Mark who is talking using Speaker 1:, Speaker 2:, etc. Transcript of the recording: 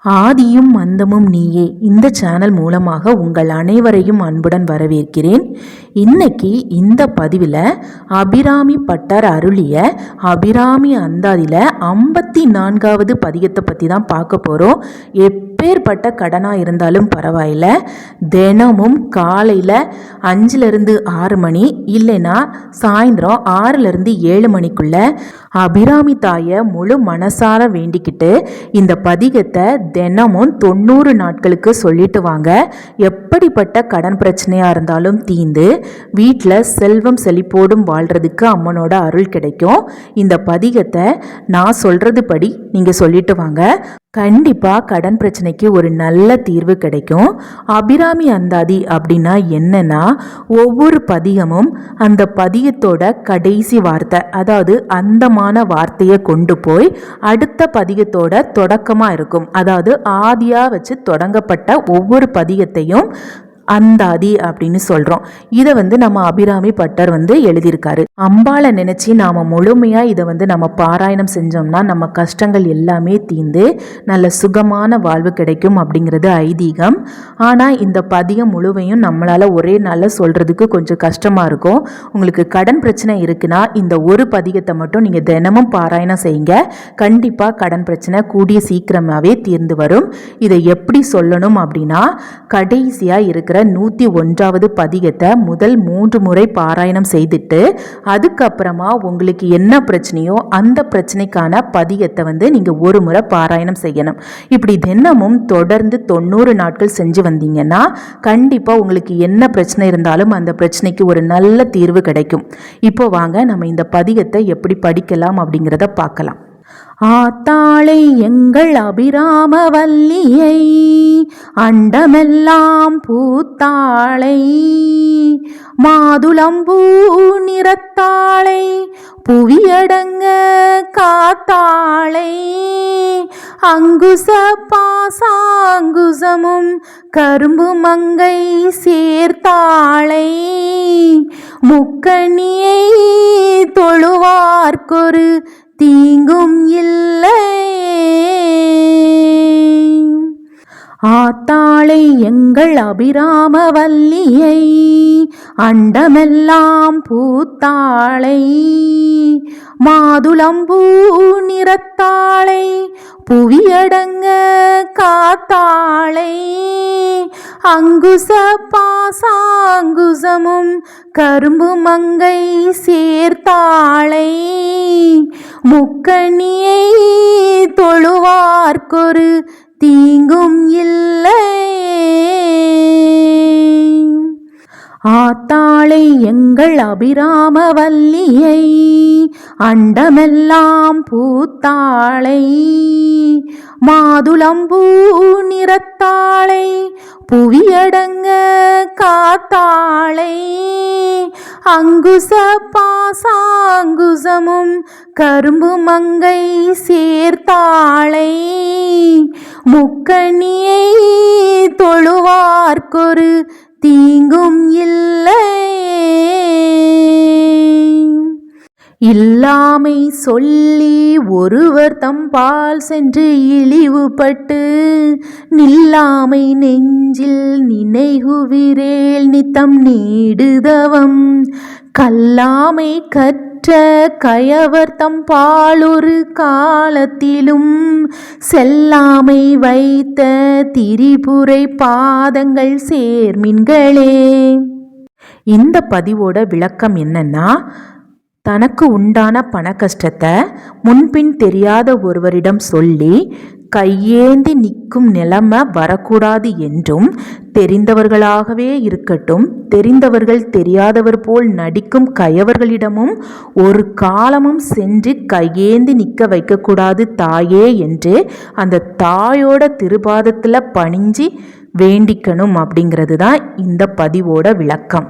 Speaker 1: ஆதியும் அந்தமும் நீயே இந்த சேனல் மூலமாக உங்கள் அனைவரையும் அன்புடன் வரவேற்கிறேன். இன்னைக்கு இந்த பதிவில் அபிராமி பட்டர் அருளிய அபிராமி அந்தாதியில் 54வது பதிகத்தை பற்றி தான் பார்க்க போகிறோம். எப்பேற்பட்ட கடனாக இருந்தாலும் பரவாயில்ல, தினமும் காலையில் 5லேருந்து 6 மணி இல்லைன்னா சாயந்தரம் 6லேருந்து 7 மணிக்குள்ள அபிராமி தாயை முழு மனசார வேண்டிக்கிட்டு இந்த பதிகத்தை தினமும் 90 நாட்களுக்கு சொல்லிட்டு வாங்க. எப்படிப்பட்ட கடன் பிரச்சனையாக இருந்தாலும் தீந்து வீட்டில் செல்வம் செழிப்போடும் வாழ்கிறதுக்கு அம்மனோட அருள் கிடைக்கும். இந்த பதிகத்தை நான் சொல்கிறது படி நீங்கள் சொல்லிட்டு வாங்க. கண்டிப்பாக கடன் பிரச்சனைக்கு ஒரு நல்ல தீர்வு கிடைக்கும். அபிராமி அந்தாதி அப்படின்னா என்னன்னா, ஒவ்வொரு பதிகமும் அந்த பதிகத்தோட கடைசி வார்த்தை, அதாவது அந்தமான வார்த்தையை கொண்டு போய் அடுத்த பதிகத்தோட தொடக்கமாக இருக்கும். அதாவது ஆதியாக வச்சு தொடங்கப்பட்ட ஒவ்வொரு பதிகத்தையும் அந்தாதி அப்படின்னு சொல்கிறோம். இதை நம்ம அபிராமி பட்டர் எழுதியிருக்காரு. அம்பாளை நினச்சி நாம் முழுமையாக இதை நம்ம பாராயணம் செஞ்சோம்னா நம்ம கஷ்டங்கள் எல்லாமே தீர்ந்து நல்ல சுகமான வாழ்வு கிடைக்கும் அப்படிங்கிறது ஐதீகம். ஆனால் இந்த பதிகம் முழுவையும் நம்மளால் ஒரே நாளில் சொல்கிறதுக்கு கொஞ்சம் கஷ்டமாக இருக்கும். உங்களுக்கு கடன் பிரச்சனை இருக்குன்னா இந்த ஒரு பதிகத்தை மட்டும் நீங்கள் தினமும் பாராயணம் செய்யுங்க. கண்டிப்பாக கடன் பிரச்சனை கூடிய சீக்கிரமாகவே தீர்ந்து வரும். இதை எப்படி சொல்லணும் அப்படின்னா, கடைசியாக இருக்கிற 101வது பதிகத்தை முதல் 3 முறை பாராயணம் செய்துட்டு அதுக்கப்புறமா உங்களுக்கு என்ன பிரச்சனையோ அந்த பிரச்சனைக்கான பதிகத்தை நீங்கள் ஒரு முறை பாராயணம் செய்யணும். இப்படி தினமும் தொடர்ந்து 90 நாட்கள் செஞ்சு வந்தீங்கன்னா கண்டிப்பாக உங்களுக்கு என்ன பிரச்சனை இருந்தாலும் அந்த பிரச்சனைக்கு ஒரு நல்ல தீர்வு கிடைக்கும். இப்போ வாங்க நம்ம இந்த பதிகத்தை எப்படி படிக்கலாம் அப்படிங்கிறத பார்க்கலாம். ஆத்தாளை எங்கள் அபிராம வல்லியை, அண்டமெல்லாம் பூத்தாளை, மாதுளம்பூ நிறத்தாளை, புவியடங்க காத்தாளை, அங்குச பாசாங்குசமும் கரும்பு மங்கை சேர்த்தாளை, முக்கணியை தொழுவார்க்கொரு தீங்கும் இல்லை. ஆத்தாளை எங்கள் அபிராம வல்லியை, அண்டமெல்லாம் பூத்தாளை, மாதுளம்பூ நிறத்தாளை, புவியடங்க காத்தாளை, அங்குச பாசாங்குசமும் கரும்பு மங்கை சேர்த்தாளை, முக்கணியை தொழுவார்க்கொரு தீங்கும் இல்லை. ஆத்தாளை எங்கள் அபிராம வல்லியை, அண்டமெல்லாம் பூத்தாளை, மாதுளம்பூ நிறத்தாளை, புவியடங்க காத்தாளை, அங்குச பாசாங்குசமும் கரும்பு மங்கை சேர்த்தாளை, முக்கணியை தொழுவார்க்கொரு தீங்கும் இல்லை. இல்லாமை சொல்லி ஒருவர் தம்பால் சென்று இழிவுபட்டு, நில்லாமை நெஞ்சில் நினைகுவிரேல் நித்தம் நீடுதவம், கல்லாமை கற்ற கயவர் தம்பால் ஒரு காலத்திலும், செல்லாமை வைத்த திரிபுரை பாதங்கள் சேர்மின்களே. இந்த பதிவோட விளக்கம் என்னன்னா, தனக்கு உண்டான பண கஷ்டத்தை முன்பின் தெரியாத ஒருவரிடம் சொல்லி கையேந்தி நிற்கும் நிலைமை வரக்கூடாது என்றும், தெரிந்தவர்களாகவே இருக்கட்டும் தெரிந்தவர்கள் தெரியாதவர் போல் நடிக்கும் கயவர்களிடமும் ஒரு காலமும் சென்று கையேந்தி நிற்க வைக்கக்கூடாது தாயே என்று அந்த தாயோட திருபாதத்தில் பணிஞ்சு வேண்டிக்கணும் அப்படிங்கிறது தான் இந்த பதிவோட விளக்கம்.